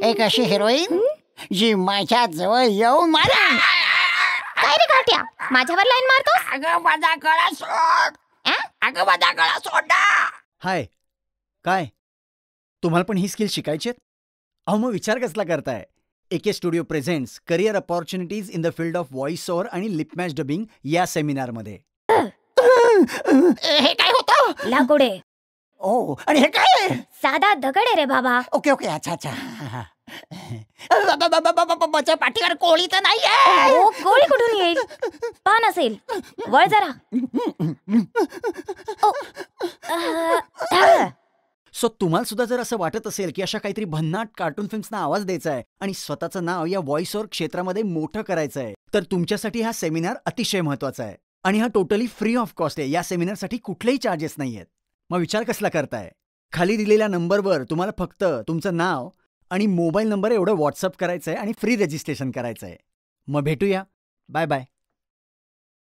एक अशी हिरोईन जी माझ्या जवळ येऊन मला काय रे घाट्या, माझ्यावर लाईन मारतोस? अगं माझा गळा सोड, अगं माझा गळा सोड ना. हाय, काय तुम्हाला पण ही स्किल शिकायची आहेत? अहो मग विचार कसला करताय? AK studio presents career opportunities in the field of voice over आणि लिप मॅच डबिंग या सेमिनारमध्ये. हे काय होतं? लागोडे. ओ, आणि हे काय? साधा दगड आहे रे बाबा. ओके ओके, अच्छा अच्छा. माझ्या पाठीवर कोळी तर नाहीये. ओ, गोळी कुठून येईल? पान असेल, वळ जरा. सो तुम्हाला सुद्धा जर असं वाटत असेल की अशा काहीतरी भन्नाट कार्टून फिल्म्सना आवाज द्यायचा आहे आणि स्वतःचं नाव या व्हॉइस ओव्हर क्षेत्रामध्ये मोठं करायचं आहे, तर तुमच्यासाठी हा सेमिनार अतिशय महत्त्वाचा आहे. आणि हा टोटली फ्री ऑफ कॉस्ट आहे. या सेमिनारसाठी कुठलेही चार्जेस नाही आहेत. मग विचार कसला करताय? खाली दिलेल्या नंबरवर तुम्हाला फक्त तुमचं नाव आणि मोबाईल नंबर एवढं व्हॉट्सअप करायचं आहे आणि फ्री रजिस्ट्रेशन करायचं आहे. मग भेटूया. Bye bye.